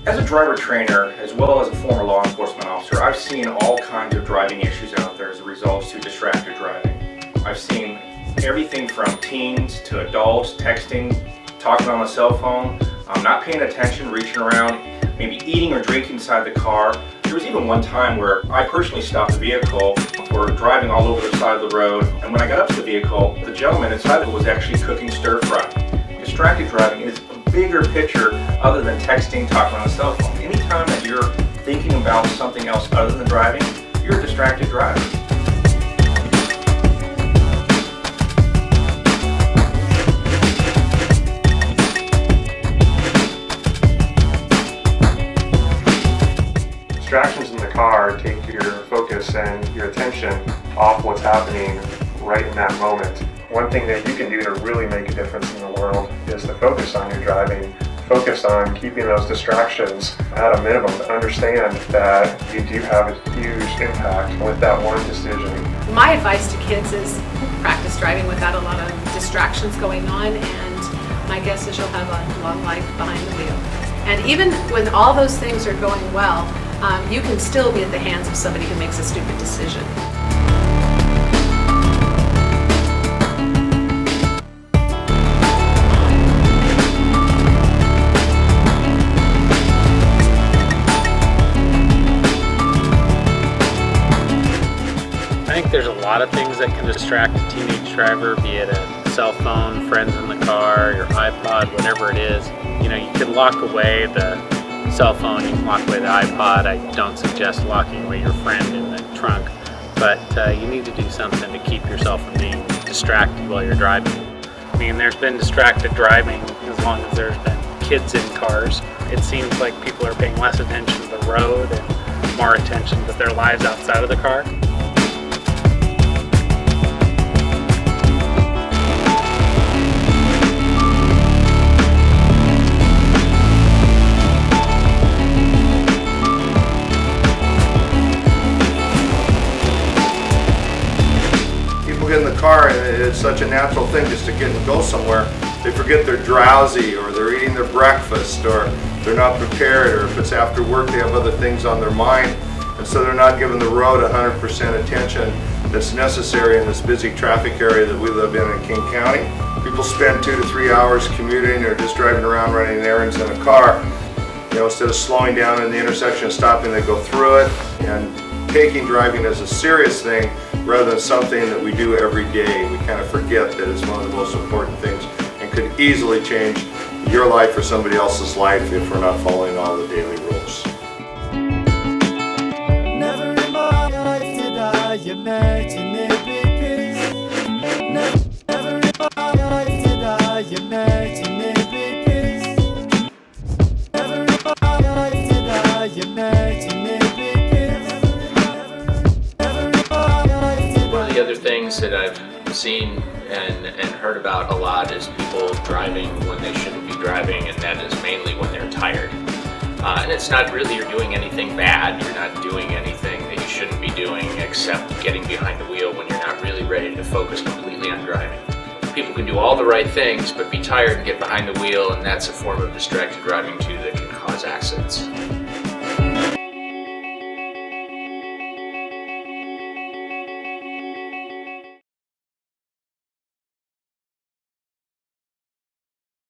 As a driver trainer, as well as a former law enforcement officer, I've seen all kinds of driving issues out there as a result to distracted driving. I've seen everything from teens to adults texting, talking on the cell phone, not paying attention, reaching around, maybe eating or drinking inside the car. There was even one time where I personally stopped the vehicle for driving all over the side of the road, and when I got up to the vehicle, the gentleman inside of it was actually cooking stir fry. Distracted driving is a bigger picture other than texting, talking on a cell phone. Anytime that you're thinking about something else other than driving, you're a distracted driver. Distractions in the car take your focus and your attention off what's happening right in that moment. One thing that you can do to really make a difference in the world is to focus on your driving, focus on keeping those distractions at a minimum. Understand that you do have a huge impact with that one decision. My advice to kids is practice driving without a lot of distractions going on, and my guess is you'll have a long life behind the wheel. And even when all those things are going well, you can still be at the hands of somebody who makes a stupid decision. I think there's a lot of things that can distract a teenage driver, be it a cell phone, friends in the car, your iPod, whatever it is. You know, you can lock away the cell phone, you can lock away the iPod. I don't suggest locking away your friend in the trunk, but you need to do something to keep yourself from being distracted while you're driving. I mean, there's been distracted driving as long as there's been kids in cars. It seems like people are paying less attention to the road and more attention to their lives outside of the car. Get in the car, and it's such a natural thing just to get and go somewhere. They forget they're drowsy, or they're eating their breakfast, or they're not prepared, or if it's after work they have other things on their mind, and so they're not giving the road 100% attention that's necessary in this busy traffic area that we live in King County. People spend 2 to 3 hours commuting or just driving around running errands in a car. You know, instead of slowing down in the intersection and stopping, they go through it, and taking driving as a serious thing rather than something that we do every day. We kind of forget that it's one of the most important things and could easily change your life or somebody else's life if we're not following all the daily rules. Never in my life did I imagine it'd be peace. Never in my life did I imagine it'd be peace. Never in my life did I imagine it'd be peace. The other things that I've seen and heard about a lot is people driving when they shouldn't be driving, and that is mainly when they're tired. And it's not really you're doing anything bad, you're not doing anything that you shouldn't be doing except getting behind the wheel when you're not really ready to focus completely on driving. People can do all the right things but be tired and get behind the wheel, and that's a form of distracted driving too that can cause accidents.